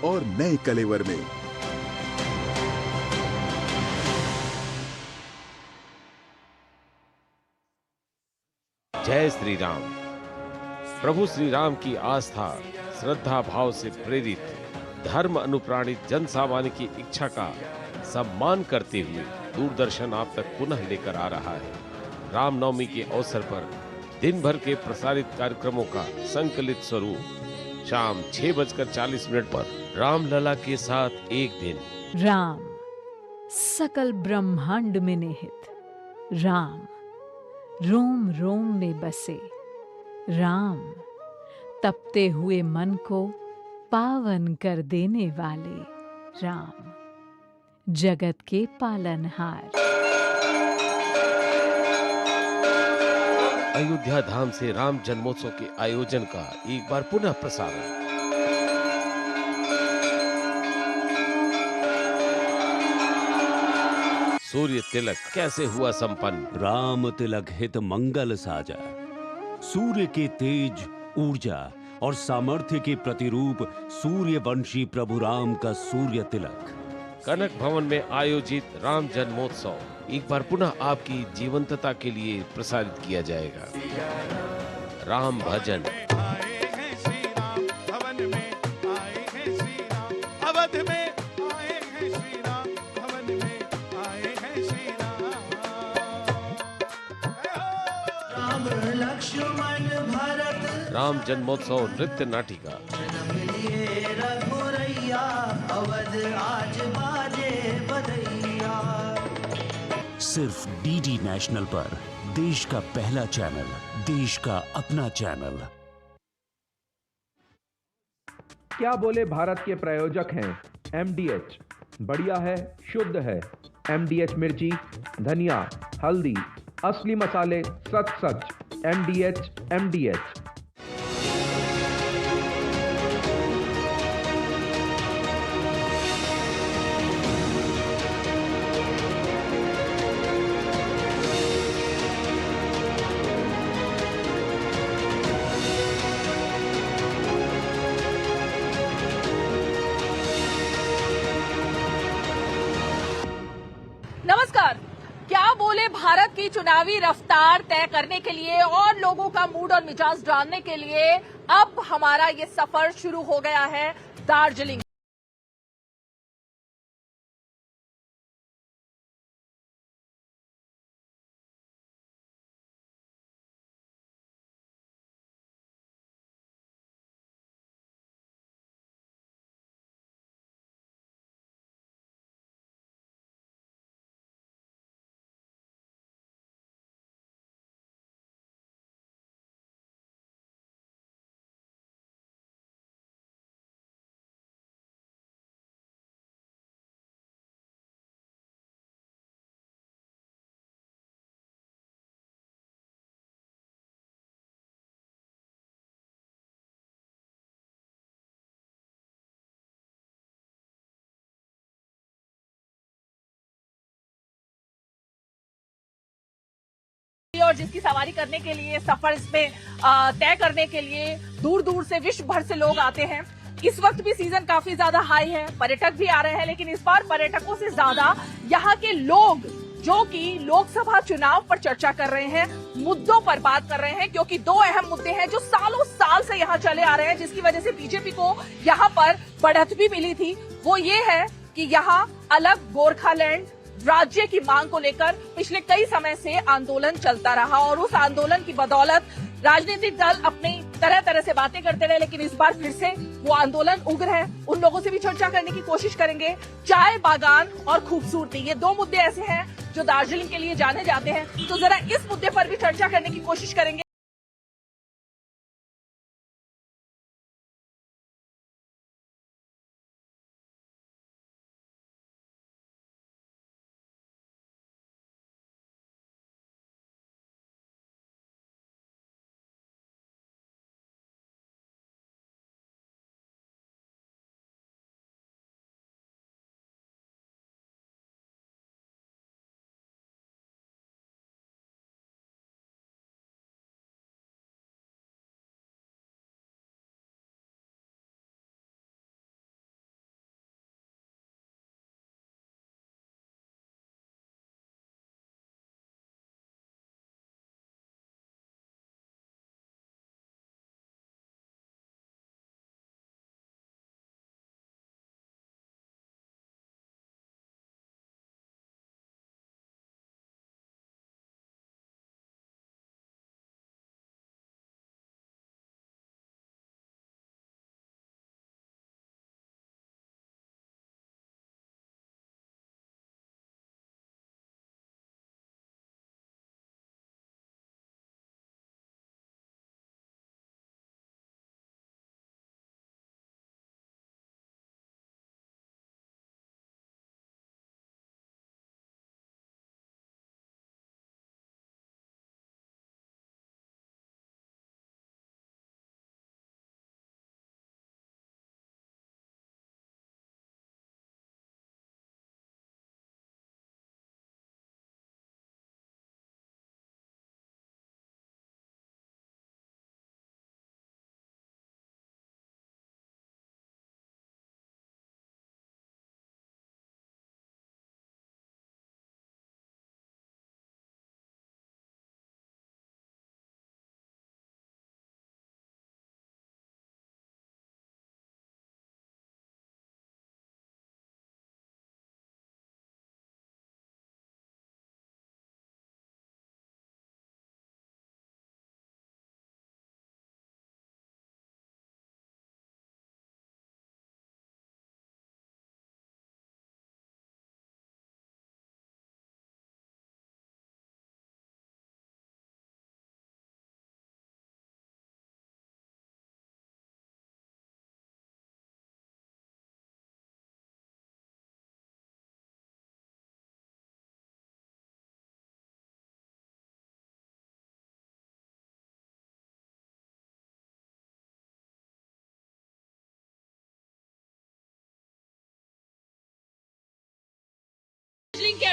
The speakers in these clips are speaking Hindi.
और नए कलेवर में। जय श्री राम। प्रभु श्री राम की आस्था, श्रद्धा भाव से प्रेरित, धर्म अनुप्राणित जन सामान्य की इच्छा का सम्मान करते हुए दूरदर्शन आप तक पुनः लेकर आ रहा है। रामनवमी के अवसर पर दिन भर के प्रसारित कार्यक्रमों का संकलित स्वरूप शाम 6:40 पर रामलला के साथ एक दिन। राम सकल ब्रह्मांड में निहित, राम रोम रोम में बसे, राम तपते हुए मन को पावन कर देने वाले, राम जगत के पालनहार। अयोध्या धाम से राम जन्मोत्सव के आयोजन का एक बार पुनः प्रसारण। सूर्य तिलक कैसे हुआ संपन्न? राम तिलक हित मंगल साजा। सूर्य के तेज, ऊर्जा और सामर्थ्य के प्रतिरूप सूर्यवंशी प्रभु राम का सूर्य तिलक। कनक भवन में आयोजित राम जन्मोत्सव एक बार पुनः आपकी जीवंतता के लिए प्रसारित किया जाएगा। राम भजन, राम जन्मोत्सव नृत्य नाटिका, सिर्फ डीडी नेशनल पर, देश का पहला चैनल, देश का अपना चैनल। क्या बोले भारत के प्रायोजक हैं एमडीएच, बढ़िया है, शुद्ध है। एमडीएच मिर्ची, धनिया, हल्दी, असली मसाले, सच सच। एमडीएच एमडीएच। नमस्कार। क्या बोले भारत की चुनावी रफ्तार तय करने के लिए और लोगों का मूड और मिजाज जानने के लिए अब हमारा ये सफर शुरू हो गया है दार्जिलिंग। और जिसकी सवारी करने के लिए, सफर इसमें तय करने के लिए दूर दूर से, विश्व भर से लोग आते हैं। इस वक्त भी सीजन काफी ज्यादा हाई है, पर्यटक भी आ रहे हैं, लेकिन इस बार पर्यटकों से ज्यादा यहाँ के लोग जो कि लोकसभा चुनाव पर चर्चा कर रहे हैं, मुद्दों पर बात कर रहे हैं, क्योंकि दो अहम मुद्दे हैं जो सालों साल से यहाँ चले आ रहे हैं, जिसकी वजह से बीजेपी को यहाँ पर बढ़त भी मिली थी। वो ये है कि यहाँ अलग गोरखालैंड राज्य की मांग को लेकर पिछले कई समय से आंदोलन चलता रहा और उस आंदोलन की बदौलत राजनीतिक दल अपनी तरह तरह से बातें करते रहे, लेकिन इस बार फिर से वो आंदोलन उग्र है। उन लोगों से भी चर्चा करने की कोशिश करेंगे। चाय बागान और खूबसूरती, ये दो मुद्दे ऐसे हैं जो दार्जिलिंग के लिए जाने जाते हैं, तो जरा इस मुद्दे पर भी चर्चा करने की कोशिश करेंगे।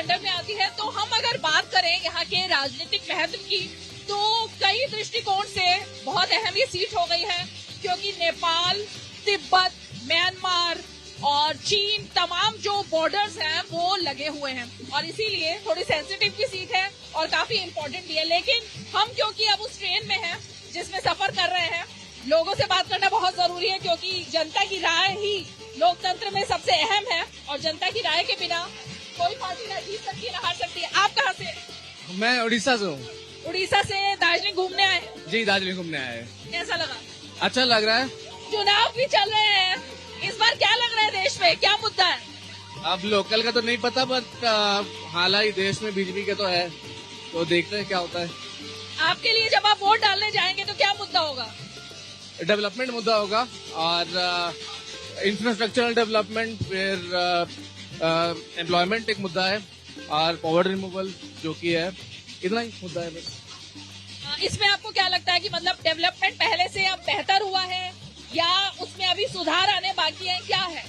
अंडर में आती है। तो हम अगर बात करें यहाँ के राजनीतिक महत्व की, तो कई दृष्टिकोण से बहुत अहम ये सीट हो गई है, क्योंकि नेपाल, तिब्बत, म्यांमार और चीन, तमाम जो बॉर्डर्स हैं वो लगे हुए हैं, और इसीलिए थोड़ी सेंसिटिव की सीट है और काफी इम्पोर्टेंट भी है। लेकिन हम क्योंकि अब उस ट्रेन में हैं जिसमें सफर कर रहे हैं, लोगों से बात करना बहुत जरूरी है, क्योंकि जनता की राय ही लोकतंत्र में सबसे अहम है, और जनता की राय के बिना कोई पार्टी ना जीत सकती है ना हार सकती है। आप कहाँ से? मैं उड़ीसा से हूँ। उड़ीसा से दार्जिलिंग घूमने आए? जी, दार्जिलिंग घूमने आए। कैसा लगा? अच्छा लग रहा है। चुनाव भी चल रहे हैं, इस बार क्या लग रहा है देश में, क्या मुद्दा है? अब लोकल का तो नहीं पता, बट हालांकि देश में बीजेपी के तो है, तो देखते हैं क्या होता है। आपके लिए जब आप वोट डालने जाएंगे तो क्या मुद्दा होगा? डेवलपमेंट मुद्दा होगा, और इंफ्रास्ट्रक्चरल डेवलपमेंट, फिर एम्प्लॉयमेंट एक मुद्दा है, और पॉवर्टी रिमूवल जो कि है, इतना ही मुद्दा है बस। इसमें आपको क्या लगता है कि मतलब डेवलपमेंट पहले से अब बेहतर हुआ है, या उसमें अभी सुधार आने बाकी है, क्या है?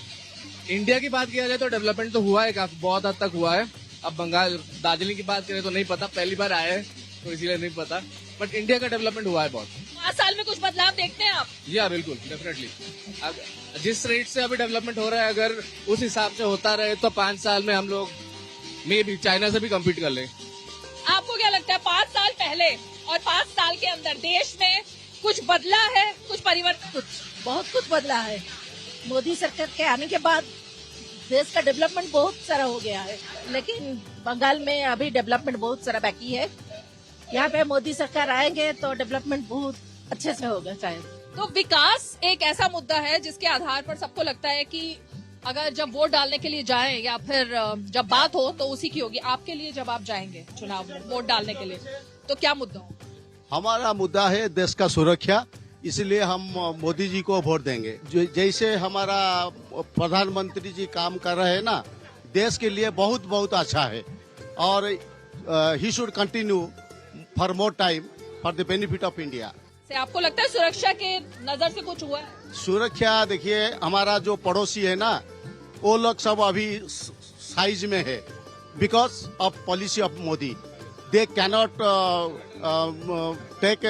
इंडिया की बात किया जाए तो डेवलपमेंट तो हुआ है, काफी बहुत हद तक हुआ है। अब बंगाल, दार्जिलिंग की बात करें तो नहीं पता, पहली बार आए हैं तो इसीलिए नहीं पता, बट इंडिया का डेवलपमेंट हुआ है बहुत। 5 साल में कुछ बदलाव देखते हैं आप? जी हाँ, बिल्कुल, डेफिनेटली। जिस रेट से अभी डेवलपमेंट हो रहा है, अगर उस हिसाब से होता रहे तो 5 साल में हम लोग मे भी चाइना से भी कम्पीट कर लें। आपको क्या लगता है 5 साल पहले और 5 साल के अंदर देश में कुछ बदला है, कुछ परिवर्तन? बहुत कुछ बदला है। मोदी सरकार के आने के बाद देश का डेवलपमेंट बहुत सारा हो गया है, लेकिन बंगाल में अभी डेवलपमेंट बहुत सारा बाकी है। यहाँ पे मोदी सरकार आएंगे तो डेवलपमेंट बहुत अच्छे से होगा शायद। तो विकास एक ऐसा मुद्दा है जिसके आधार पर सबको लगता है कि अगर जब वोट डालने के लिए जाएं या फिर जब बात हो तो उसी की होगी। आपके लिए जब आप जाएंगे चुनाव में वोट डालने के लिए तो क्या मुद्दा हो? हमारा मुद्दा है देश का सुरक्षा, इसलिए हम मोदी जी को वोट देंगे। जैसे हमारा प्रधानमंत्री जी काम कर रहे हैं ना, देश के लिए बहुत बहुत अच्छा है, और he should continue for more time for the benefit of India. से आपको लगता है सुरक्षा के नजर से कुछ हुआ है? सुरक्षा देखिए, हमारा जो पड़ोसी है ना, वो लोग सब अभी साइज में है, because of policy of Modi. They cannot take.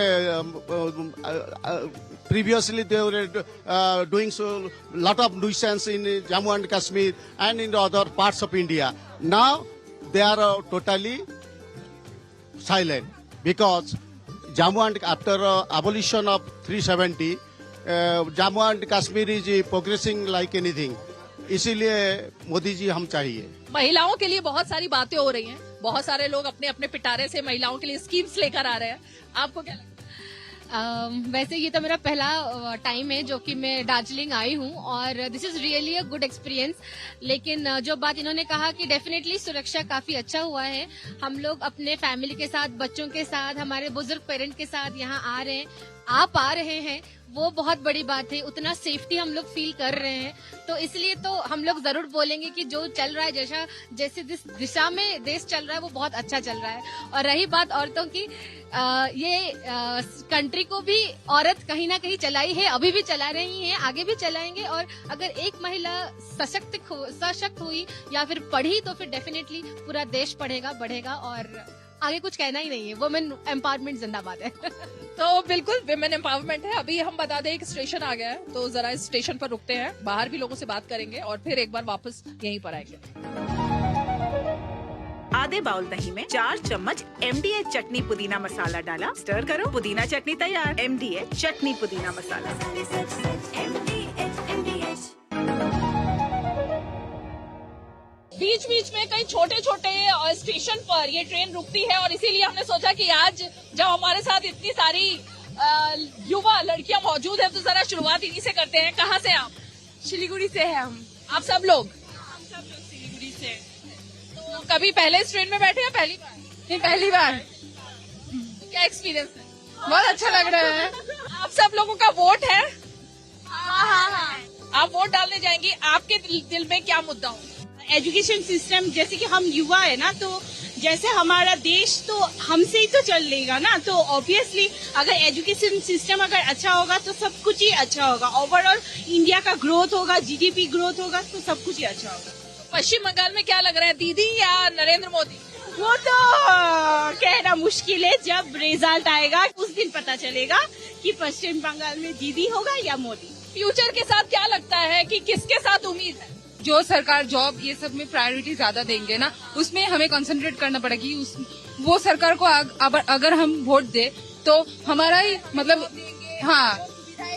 Previously, they were doing so lot of nuisance in Jammu and Kashmir and in the other parts of India. Now they are totally silent, because Jammu and after abolition of 370, Jammu and Kashmir is progressing like anything. इसीलिए मोदी जी हम चाहिए। महिलाओं के लिए बहुत सारी बातें हो रही हैं, बहुत सारे लोग अपने अपने पिटारे से महिलाओं के लिए स्कीम्स लेकर आ रहे हैं, आपको क्या लगता है? वैसे ये तो मेरा पहला टाइम है जो कि मैं दार्जिलिंग आई हूँ, और this is really a good experience. लेकिन जो बात इन्होंने कहा कि डेफिनेटली सुरक्षा काफी अच्छा हुआ है, हम लोग अपने फैमिली के साथ, बच्चों के साथ, हमारे बुजुर्ग पेरेंट के साथ यहाँ आ रहे हैं, आप आ रहे हैं, वो बहुत बड़ी बात है। उतना सेफ्टी हम लोग फील कर रहे हैं, तो इसलिए तो हम लोग जरूर बोलेंगे कि जो चल रहा है, जैसे जिस दिशा में देश चल रहा है वो बहुत अच्छा चल रहा है। और रही बात औरतों की, ये कंट्री को भी औरत कहीं ना कहीं चलाई है, अभी भी चला रही है, आगे भी चलाएंगे। और अगर एक महिला सशक्त हुई या फिर पढ़ी तो फिर डेफिनेटली पूरा देश पढ़ेगा, बढ़ेगा, और आगे कुछ कहना ही नहीं है। वुमेन एम्पावरमेंट जिंदाबाद है। तो बिल्कुल विमेन एम्पावरमेंट है। अभी हम बता दें एक स्टेशन आ गया है, तो जरा इस स्टेशन पर रुकते हैं, बाहर भी लोगों से बात करेंगे और फिर एक बार वापस यहीं पर आएंगे। आधे बाउल दही में 4 चम्मच MDH चटनी पुदीना मसाला डाला, स्टर करो, पुदीना चटनी तैयार। MDH चटनी पुदीना मसाला। बीच बीच में कई छोटे छोटे स्टेशन पर ये ट्रेन रुकती है, और इसीलिए हमने सोचा कि आज जब हमारे साथ इतनी सारी युवा लड़कियां मौजूद है तो जरा शुरुआत इन्हीं से करते हैं। कहाँ से आप? सिलीगुड़ी से है हम। आप सब लोग? हम सब लोग सिलीगुड़ी से। तो कभी पहले इस ट्रेन में बैठे या पहली बार? नहीं, पहली बार। क्या एक्सपीरियंस है? बहुत अच्छा लग रहा है। आप सब लोगों का वोट है? हाँ। आप वोट डालने जाएंगे, आपके दिल में क्या मुद्दा हो? एजुकेशन सिस्टम, जैसे कि हम युवा है ना, तो जैसे हमारा देश तो हमसे ही तो चल लेगा ना, तो ऑब्वियसली अगर एजुकेशन सिस्टम अगर अच्छा होगा तो सब कुछ ही अच्छा होगा। ओवरऑल इंडिया का ग्रोथ होगा, GDP ग्रोथ होगा, तो सब कुछ ही अच्छा होगा। पश्चिम बंगाल में क्या लग रहा है, दीदी या नरेंद्र मोदी? वो तो कहना मुश्किल है, जब रिजल्ट आएगा उस दिन पता चलेगा कि पश्चिम बंगाल में दीदी होगा या मोदी। फ्यूचर के साथ क्या लगता है कि किसके साथ उम्मीद है? जो सरकार जॉब ये सब में प्रायोरिटी ज्यादा देंगे ना, उसमें हमें कंसंट्रेट करना पड़ेगी। वो सरकार को अगर हम वोट दे तो हमारा ही मतलब हाँ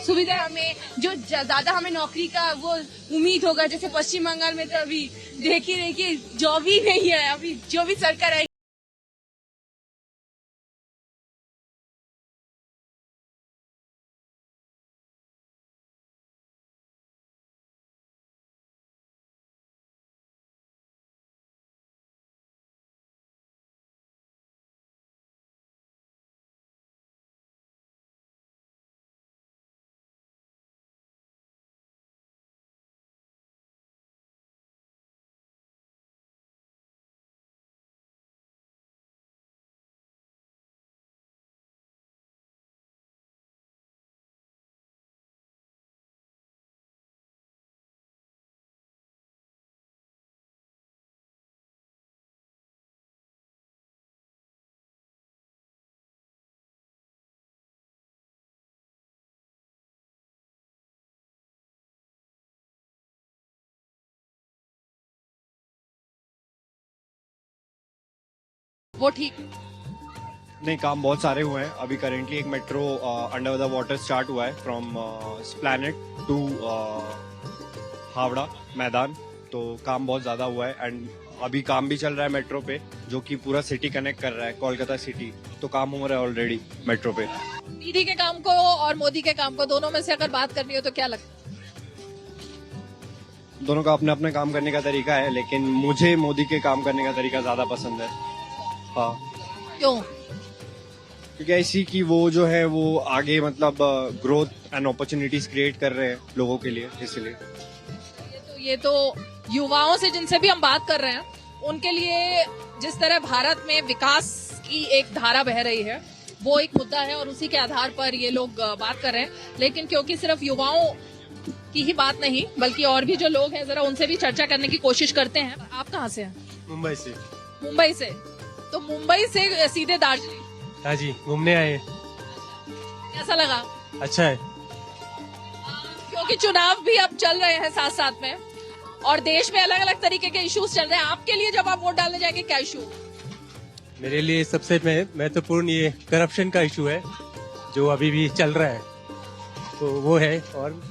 सुविधा, हमें जो ज्यादा हमें नौकरी का वो उम्मीद होगा। जैसे पश्चिम बंगाल में तो अभी देखिए जॉब ही नहीं है, अभी जो भी सरकार है। वो ठीक नहीं, काम बहुत सारे हुए हैं। अभी करेंटली एक metro under the water start हुआ है फ्रॉम स्प्लैनेट टू हावड़ा मैदान, तो काम बहुत ज्यादा हुआ है। एंड अभी काम भी चल रहा है मेट्रो पे, जो कि पूरा सिटी कनेक्ट कर रहा है, कोलकाता सिटी, तो काम हो रहा है ऑलरेडी मेट्रो पे। दीदी के काम को और मोदी के काम को, दोनों में से अगर बात करनी हो तो क्या लगता है? दोनों का अपने अपने काम करने का तरीका है, लेकिन मुझे मोदी के काम करने का तरीका ज्यादा पसंद है। हाँ, क्यों? क्योंकि ऐसी कि वो जो है वो आगे मतलब ग्रोथ एंड अपॉर्चुनिटीज क्रिएट कर रहे हैं लोगों के लिए, इसलिए। ये तो युवाओं से जिनसे भी हम बात कर रहे हैं, उनके लिए जिस तरह भारत में विकास की एक धारा बह रही है, वो एक मुद्दा है और उसी के आधार पर ये लोग बात कर रहे हैं। लेकिन क्योंकि सिर्फ युवाओं की ही बात नहीं, बल्कि और भी जो लोग हैं, जरा उनसे भी चर्चा करने की कोशिश करते हैं। आप कहाँ से हैं? मुंबई से। मुंबई से, तो मुंबई से सीधे दार्जिलिंग? हाँ जी, घूमने आए। कैसा लगा? अच्छा है। क्योंकि चुनाव भी अब चल रहे हैं साथ साथ में, और देश में अलग अलग तरीके के इश्यूज चल रहे हैं। आपके लिए जब आप वोट डालने जाएंगे, क्या इशू? मेरे लिए सबसे महत्वपूर्ण ये करप्शन का इशू है, जो अभी भी चल रहा है, तो वो है। और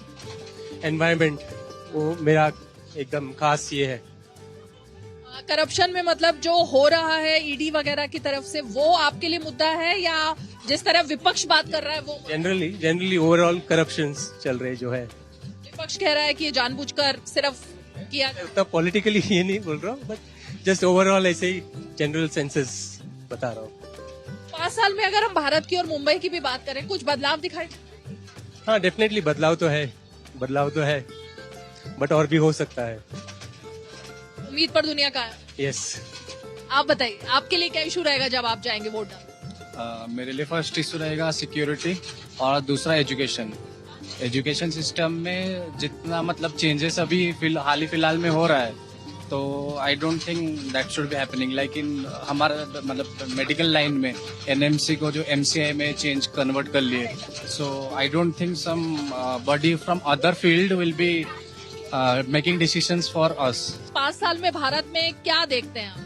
एनवायरनमेंट, वो मेरा एकदम खास ये है। करप्शन में मतलब जो हो रहा है ईडी वगैरह की तरफ से, वो आपके लिए मुद्दा है, या जिस तरह विपक्ष बात कर रहा है वो? जनरली ओवरऑल करप्शन चल रहे जो है। विपक्ष कह रहा है कि ये जानबूझकर सिर्फ किया। उतना पॉलिटिकली ये नहीं बोल रहा हूँ, बट जस्ट ओवरऑल ऐसे ही जनरल सेंसेस बता रहा हूँ। 5 साल में अगर हम भारत की और मुंबई की भी बात करें, कुछ बदलाव दिखाई? हाँ, डेफिनेटली बदलाव तो है, बट और भी हो सकता है। उम्मीद पर दुनिया का है। यस। आप बताइए, आपके लिए क्या इशू रहेगा जब आप जाएंगे वोट डालने? मेरे लिए फर्स्ट इशू रहेगा सिक्योरिटी, और दूसरा एजुकेशन सिस्टम में जितना मतलब चेंजेस अभी हाल ही फिलहाल में हो रहा है, तो आई don't think that should be happening. Like in हमारा मतलब मेडिकल लाइन में एनएमसी को जो एमसीआई में चेंज कन्वर्ट कर लिए, so I don't think somebody from other field will be making decisions for us. 5 साल में भारत में क्या देखते हैं आप?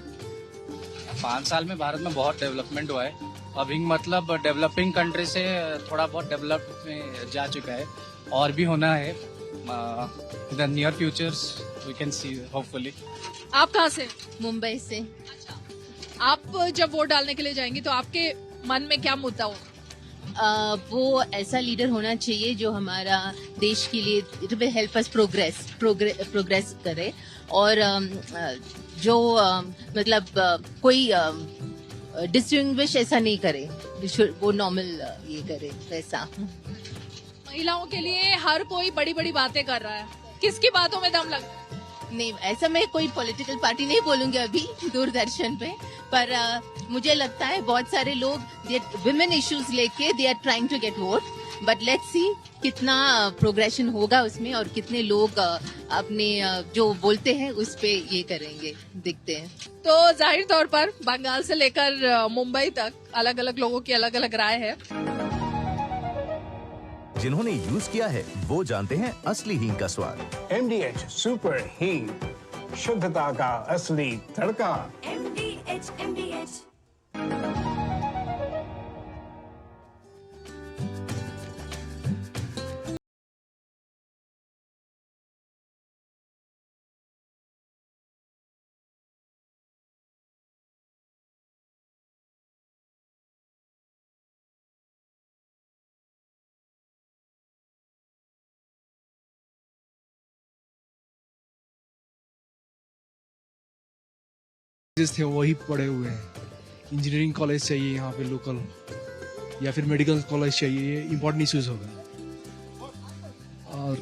5 साल में भारत में बहुत डेवलपमेंट हुआ है। अभी मतलब डेवलपिंग कंट्री से थोड़ा बहुत डेवलप में जा चुका है, और भी होना है। The near futures we can see hopefully. आप कहाँ से? मुंबई से। अच्छा, आप जब वोट डालने के लिए जाएंगी तो आपके मन में क्या मुद्दा होगा? वो ऐसा लीडर होना चाहिए जो हमारा देश के लिए हेल्प अस प्रोग्रेस करे, और जो मतलब कोई डिस्टिंग्विश ऐसा नहीं करे, वो नॉर्मल ये करे वैसा। महिलाओं के लिए हर कोई बड़ी बड़ी बातें कर रहा है, किसकी बातों में दम लगता है? नहीं, ऐसा मैं कोई पॉलिटिकल पार्टी नहीं बोलूंगी अभी दूरदर्शन पे, पर मुझे लगता है बहुत सारे लोग विमेन इश्यूज लेके they are trying to get vote, but let's see कितना प्रोग्रेशन होगा उसमें और कितने लोग अपने जो बोलते हैं उस पे ये करेंगे, देखते हैं। तो जाहिर तौर पर बंगाल से लेकर मुंबई तक अलग अलग लोगों की अलग अलग राय है। जिन्होंने यूज किया है वो जानते हैं असली हींग का स्वाद। MDH सुपर हींग, शुद्धता का असली तड़का। MDH थे वही पढ़े हुए हैं। इंजीनियरिंग कॉलेज चाहिए यहाँ पे लोकल, या फिर मेडिकल कॉलेज चाहिए, ये इम्पोर्टेंट इश्यूज होगा। और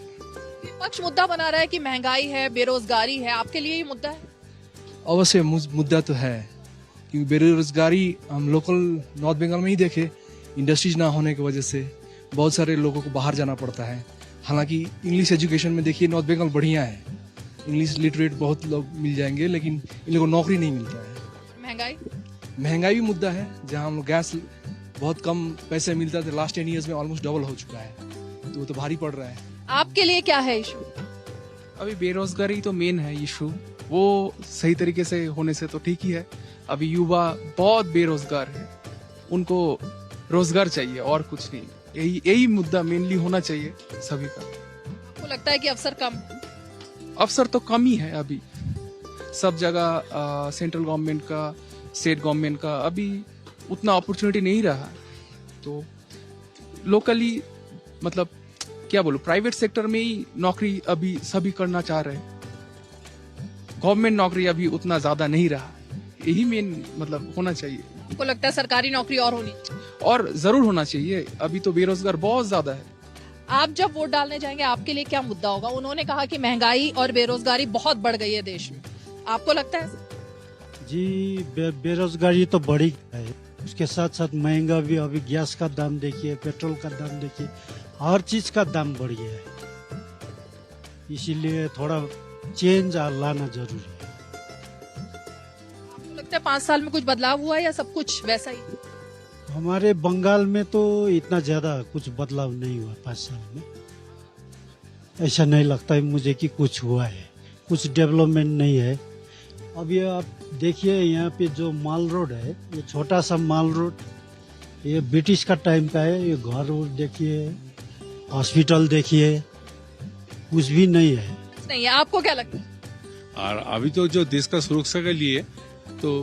विपक्ष मुद्दा बना रहा है कि महंगाई है, बेरोजगारी है, आपके लिए ये मुद्दा है? अवश्य मुद्दा तो है, क्योंकि बेरोजगारी हम लोकल नॉर्थ बंगाल में ही देखे, इंडस्ट्रीज ना होने की वजह से बहुत सारे लोगों को बाहर जाना पड़ता है। हालांकि इंग्लिश एजुकेशन में देखिए नॉर्थ बंगाल बढ़िया है, इंग्लिश लिटरेट बहुत लोग मिल जाएंगे, लेकिन इन लोगों को नौकरी नहीं मिलता है। महंगाई भी मुद्दा है, जहां हम लोग गैस बहुत कम पैसे मिलता था, लास्ट 10 इयर्स में ऑलमोस्ट डबल हो चुका है, तो वो तो भारी पड़ रहा है। आपके लिए क्या है इशू? अभी बेरोजगारी तो मेन है इशू, वो सही तरीके से होने से तो ठीक ही है। अभी युवा बहुत बेरोजगार है, उनको रोजगार चाहिए और कुछ नहीं। यही मुद्दा मेनली होना चाहिए सभी का। आपको लगता है कि अवसर कम? अवसर तो कम ही है अभी सब जगह। सेंट्रल गवर्नमेंट का, स्टेट गवर्नमेंट का अभी उतना अपॉर्चुनिटी नहीं रहा, तो लोकली मतलब क्या बोलूं, प्राइवेट सेक्टर में ही नौकरी अभी सभी करना चाह रहे हैं। गवर्नमेंट नौकरी अभी उतना ज्यादा नहीं रहा, यही मेन मतलब होना चाहिए। आपको लगता है सरकारी नौकरी और होनी चाहिए? और जरूर होना चाहिए, अभी तो बेरोजगार बहुत ज्यादा है। आप जब वोट डालने जाएंगे आपके लिए क्या मुद्दा होगा? उन्होंने कहा कि महंगाई और बेरोजगारी बहुत बढ़ गई है देश में, आपको लगता है? जी बेरोजगारी तो बढ़ी है, उसके साथ साथ महंगा भी। अभी गैस का दाम देखिए, पेट्रोल का दाम देखिए, हर चीज का दाम बढ़ गया है, इसीलिए थोड़ा चेंज लाना जरूरी है। आपको लगता है 5 साल में कुछ बदलाव हुआ है या सब कुछ वैसा ही? हमारे बंगाल में तो इतना ज्यादा कुछ बदलाव नहीं हुआ 5 साल में। ऐसा नहीं लगता है मुझे कि कुछ हुआ है, कुछ डेवलपमेंट नहीं है। अभी आप देखिए यहाँ पे जो माल रोड है, ये छोटा सा माल रोड, ये ब्रिटिश का टाइम का है। ये घर रोड देखिए, हॉस्पिटल देखिए, कुछ भी नहीं है। नहीं है, आपको क्या लगता है? और अभी तो जो देश का सुरक्षा के लिए तो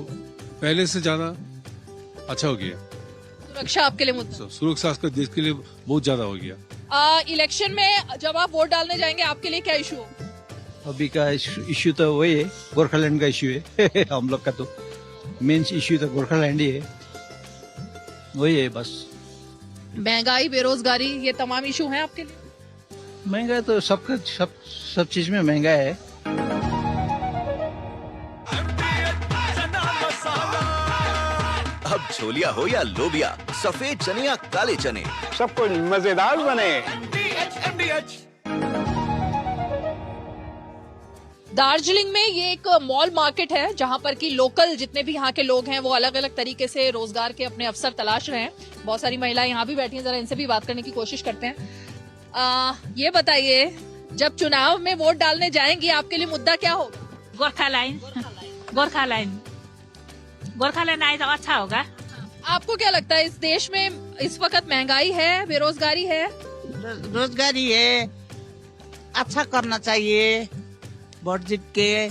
पहले से ज्यादा अच्छा हो गया। सुरक्षा आपके लिए मुद्दा? सुरक्षा का देश के लिए बहुत ज्यादा हो गया। इलेक्शन में जब आप वोट डालने जाएंगे आपके लिए क्या इशू होगा? अभी का इश्यू तो वही है, गोरखालैंड का इश्यू है। हम लोग का तो मेन इश्यू तो गोरखालैंड ही है, वही है बस। महंगाई, बेरोजगारी, ये तमाम इशू हैं आपके लिए? महंगा तो सब चीज में महंगा है। अब छोलिया हो या लोबिया, सफेद चने या काले चने, सब कुछ मजेदार बने। दार्जिलिंग में ये एक मॉल मार्केट है जहां पर कि लोकल जितने भी यहाँ के लोग हैं वो अलग अलग तरीके से रोजगार के अपने अवसर तलाश रहे हैं। बहुत सारी महिलाएं यहाँ भी बैठी हैं, जरा इनसे भी बात करने की कोशिश करते हैं। ये बताइए, जब चुनाव में वोट डालने जाएंगी आपके लिए मुद्दा क्या होगा? गोरखालैंड, गोरखालैंड, गोरखालैंड आए तो अच्छा होगा। आपको क्या लगता है इस देश में इस वक्त महंगाई है, बेरोजगारी है? रोजगारी है, अच्छा करना चाहिए, वोट जीत के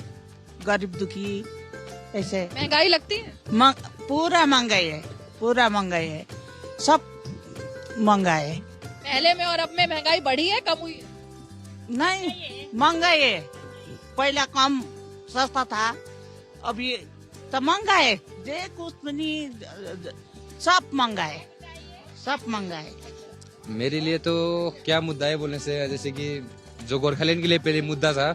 गरीब दुखी ऐसे। महंगाई लगती है? पूरा महंगाई है, पूरा महंगाई है, सब महंगा है। पहले में और अब में महंगाई बढ़ी है, कम हुई है? नहीं, महंगाई है। पहला कम सस्ता था, अभी तो महंगा है। जे कुछ नहीं, सब महंगा है, सब महंगा है। मेरे लिए तो क्या मुद्दा है बोलने से, जैसे कि जो गोरखालैंड के लिए पहले मुद्दा था,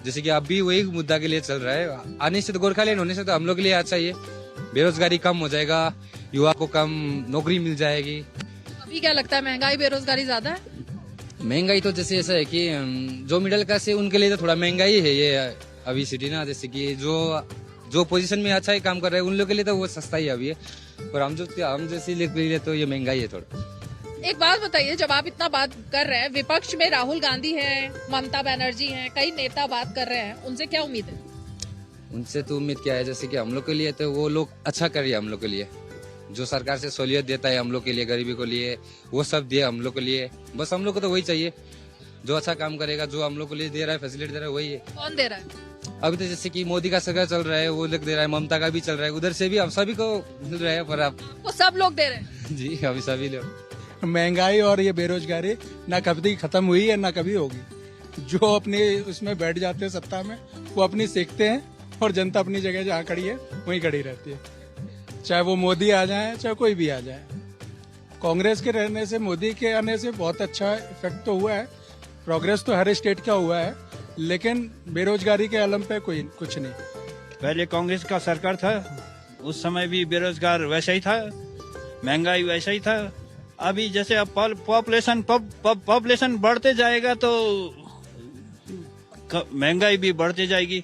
जैसे कि अभी वही मुद्दा के लिए चल रहा है। आने से तो गोरखालैंड होने से तो हम लोग के लिए अच्छा ही है, बेरोजगारी कम हो जाएगा, युवा को कम नौकरी मिल जाएगी। अभी क्या लगता है, महंगाई बेरोजगारी ज्यादा है? महंगाई तो जैसे ऐसा है कि जो मिडिल क्लास है उनके लिए तो थोड़ा महंगाई है ये अभी सिटी ना, जैसे कि जो पोजीशन में अच्छा ही काम कर रहे हैं उन लोगों के लिए तो वो सस्ता ही अभी है, पर हम जैसे लिए तो ये महंगाई है थोड़ा। एक बात बताइए, जब आप इतना बात कर रहे हैं, विपक्ष में राहुल गांधी है, ममता बनर्जी हैं, कई नेता बात कर रहे हैं, उनसे क्या उम्मीद है? उनसे तो उम्मीद क्या है, जैसे कि हम लोग के लिए तो वो लोग अच्छा कर रही है, हम लोग के लिए जो सरकार से सहूलियत देता है हम लोग के लिए, गरीबी को लिए वो सब दिए हम लोग के लिए, बस हम लोग को तो वही चाहिए, जो अच्छा काम करेगा, जो हम लोग के लिए दे रहा है फैसिलिटी दे रहा है वही है। कौन दे रहा है? अभी तो जैसे कि मोदी का सरकार चल रहा है वो लोग दे रहा है, ममता का भी चल रहा है, उधर से भी अब सभी को मिल रहा है, पर आप वो सब लोग दे रहे हैं। जी अभी सभी लोग। महंगाई और ये बेरोजगारी ना कभी खत्म हुई है ना कभी होगी। जो अपने उसमें बैठ जाते हैं सत्ता में वो अपनी सीखते हैं और जनता अपनी जगह जहाँ खड़ी है वहीं खड़ी रहती है, चाहे वो मोदी आ जाए चाहे कोई भी आ जाए। कांग्रेस के रहने से, मोदी के आने से बहुत अच्छा इफेक्ट तो हुआ है, प्रोग्रेस तो हर स्टेट का हुआ है, लेकिन बेरोजगारी के आलम पे कोई कुछ नहीं। पहले कांग्रेस का सरकार था उस समय भी बेरोजगार वैसा ही था, महंगाई वैसा ही था। अभी जैसे अब पॉपुलेशन बढ़ते जाएगा तो महंगाई भी बढ़ती जाएगी।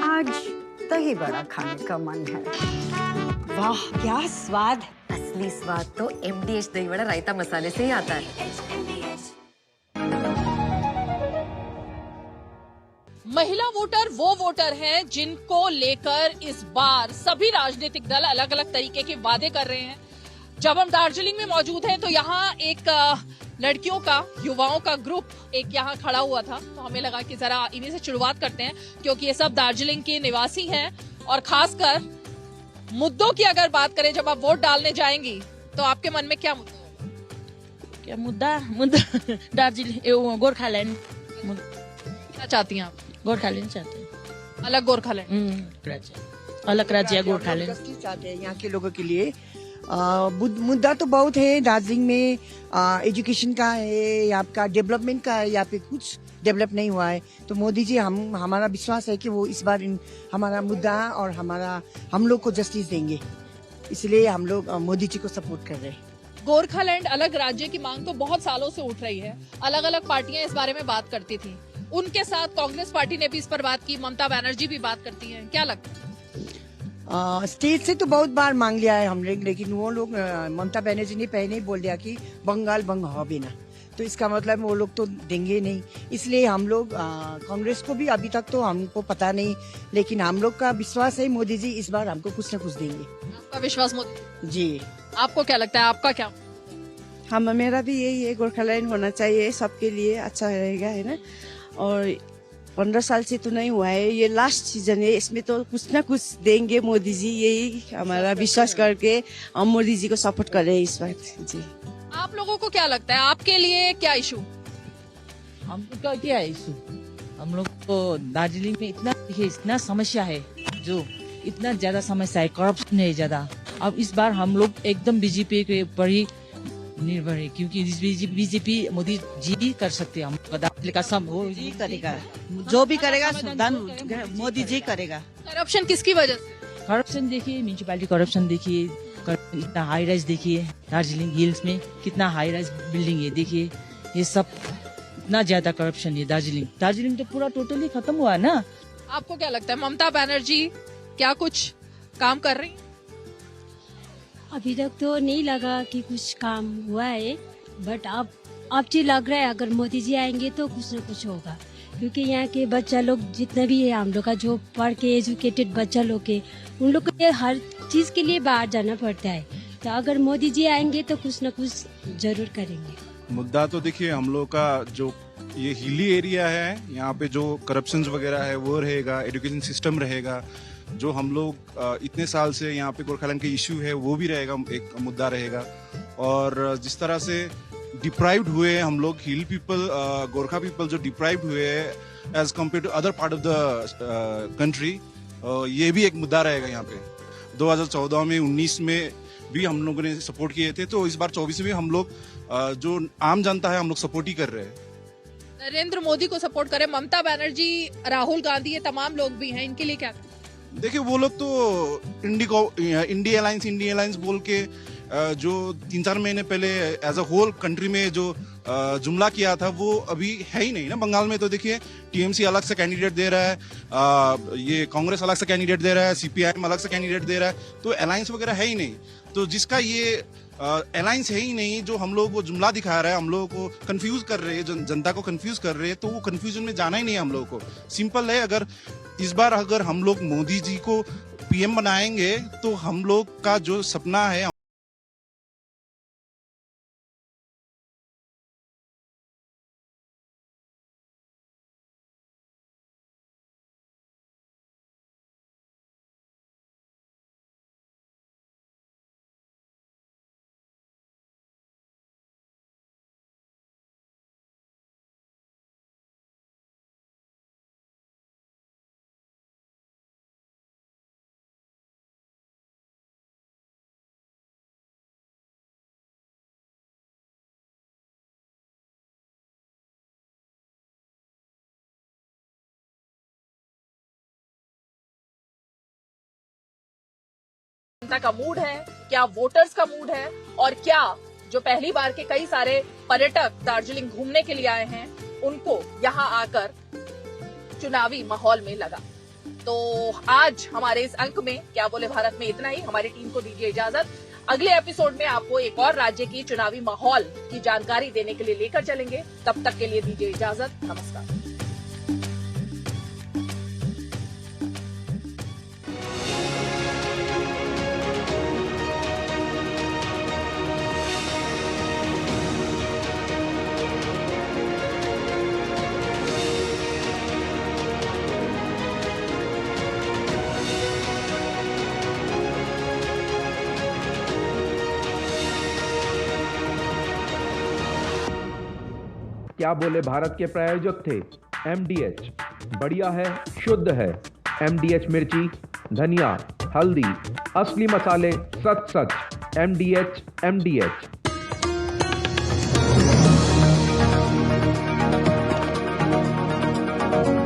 आज दही बड़ा खाने का मन है। वाह क्या स्वाद! असली स्वाद तो MDH दही बड़ा रायता मसाले से ही आता है। महिला वोटर वो वोटर हैं जिनको लेकर इस बार सभी राजनीतिक दल अलग अलग तरीके के वादे कर रहे हैं। जब हम दार्जिलिंग में मौजूद हैं तो यहाँ एक लड़कियों का, युवाओं का ग्रुप एक यहाँ खड़ा हुआ था, तो हमें लगा कि जरा इन्हीं से शुरुआत करते हैं, क्योंकि ये सब दार्जिलिंग के निवासी हैं और खासकर मुद्दों की अगर बात करें, जब आप वोट डालने जाएंगी तो आपके मन में क्या मुद्दा? मुद्दा दार्जिलिंग गोरखालैंड क्या चाहती हैं आप? गोरखालैंड चाहते हैं, अलग गोरखालैंड, अलग राज्य गोरखालैंड चाहते हैं यहाँ के लोगों के लिए। मुद्दा तो बहुत है दार्जिलिंग में, एजुकेशन का है या आपका डेवलपमेंट का है, या फिर कुछ डेवलप नहीं हुआ है। तो मोदी जी हमारा विश्वास है कि वो इस बार हमारा मुद्दा और हम लोग को जस्टिस देंगे, इसलिए हम लोग मोदी जी को सपोर्ट कर रहे हैं। गोरखालैंड अलग राज्य की मांग तो बहुत सालों से उठ रही है, अलग अलग पार्टियां इस बारे में बात करती थी, उनके साथ कांग्रेस पार्टी ने भी इस पर बात की, ममता बनर्जी भी बात करती हैं, क्या लगता है? स्टेट से तो बहुत बार मांग लिया है हम लोग, लेकिन वो लोग ममता बनर्जी ने पहले ही बोल दिया कि बंगाल बंग होबे ना, तो इसका मतलब वो लोग तो देंगे नहीं। इसलिए हम लोग कांग्रेस को भी अभी तक तो हमको पता नहीं, लेकिन हम लोग का विश्वास है मोदी जी इस बार हमको कुछ न कुछ देंगे। आपका विश्वास मोदी जी? आपको क्या लगता है, आपका क्या? मेरा भी यही है, गोरखालैंड होना चाहिए, सबके लिए अच्छा रहेगा, है ना। और 15 साल से तो नहीं हुआ है, ये लास्ट सीजन है, इसमें तो कुछ ना कुछ देंगे मोदी जी, यही हमारा विश्वास करके हम मोदी जी को सपोर्ट कर रहे हैं इस बार जी। आप लोगों को क्या लगता है, आपके लिए क्या इशू? हमको का क्या इशू, हम लोग को दार्जिलिंग में इतना समस्या है, जो इतना ज्यादा समस्या है, करप्शन है ज्यादा। अब इस बार हम लोग एकदम बीजेपी के ऊपर ही निर्भर है, क्योंकि बीजेपी मोदी जी कर सकते हैं, हम का सब वो जी करेगा, जो भी करेगा मोदी जी करेगा। करप्शन किसकी वजह से? करप्शन देखिए, म्यूनिसिपैलिटी करप्शन देखिए, इतना हाई राइज देखिए, दार्जिलिंग हिल्स में कितना हाई राइज बिल्डिंग है देखिए, ये सब इतना ज्यादा करप्शन है। दार्जिलिंग तो पूरा टोटली खत्म हुआ है ना। आपको क्या लगता है, ममता बनर्जी क्या कुछ काम कर रही? अभी तक तो नहीं लगा कि कुछ काम हुआ है, बट अब जी लग रहा है अगर मोदी जी आएंगे तो कुछ न कुछ होगा, क्योंकि यहाँ के बच्चा लोग जितना भी है, हम लोग का जो पढ़ के एजुकेटेड बच्चा लोग है, उन लोग को हर चीज के लिए बाहर जाना पड़ता है, तो अगर मोदी जी आएंगे तो कुछ न कुछ जरूर करेंगे। मुद्दा तो देखिए, हम लोग का जो ये हिली एरिया है, यहाँ पे जो करप्शन वगैरह है वो रहेगा, एजुकेशन सिस्टम रहेगा, जो हम लोग इतने साल से यहाँ पे गोरखालैंड के इश्यू है वो भी रहेगा, एक मुद्दा रहेगा। और जिस तरह से डिप्राइव्ड हुए हम लोग, हिल पीपल, गोरखा पीपल जो डिप्राइव्ड हुए as compare to other part of the country, ये भी एक मुद्दा रहेगा यहाँ पे। 2014 में 19 में भी हम लोगों ने सपोर्ट किए थे, तो इस बार 24 में हम लोग जो आम जनता है हम लोग सपोर्ट ही कर रहे हैं। नरेंद्र मोदी को सपोर्ट करें, ममता बनर्जी, राहुल गांधी, ये तमाम लोग भी हैं, इनके लिए क्या? देखिए वो लोग तो इंडिया अलायंस बोल के जो 3-4 महीने पहले एज अ होल कंट्री में जो जुमला किया था वो अभी है ही नहीं ना। बंगाल में तो देखिए टीएमसी अलग से कैंडिडेट दे रहा है, ये कांग्रेस अलग से कैंडिडेट दे रहा है, सीपीआईएम अलग से कैंडिडेट दे रहा है, तो अलायंस वगैरह है ही नहीं। तो जिसका ये अलायंस है ही नहीं, जो हम लोग को जुमला दिखा रहा है, हम लोगों को कंफ्यूज कर रहे हैं, जनता को कंफ्यूज कर रहे हैं, तो वो कंफ्यूजन में जाना ही नहीं है हम लोगों को। सिंपल है, अगर इस बार अगर हम लोग मोदी जी को पीएम बनाएंगे तो हम लोग का जो सपना है जनता का मूड है, क्या वोटर्स का मूड है, और क्या जो पहली बार के कई सारे पर्यटक दार्जिलिंग घूमने के लिए आए हैं उनको यहाँ आकर चुनावी माहौल में लगा। तो आज हमारे इस अंक में क्या बोले भारत में इतना ही। हमारी टीम को दीजिए इजाजत। अगले एपिसोड में आपको एक और राज्य की चुनावी माहौल की जानकारी देने के लिए लेकर चलेंगे। तब तक के लिए दीजिए इजाजत। नमस्कार। क्या बोले भारत के प्रायोजक थे MDH, बढ़िया है, शुद्ध है। MDH मिर्ची, धनिया, हल्दी, असली मसाले, सच सच। MDH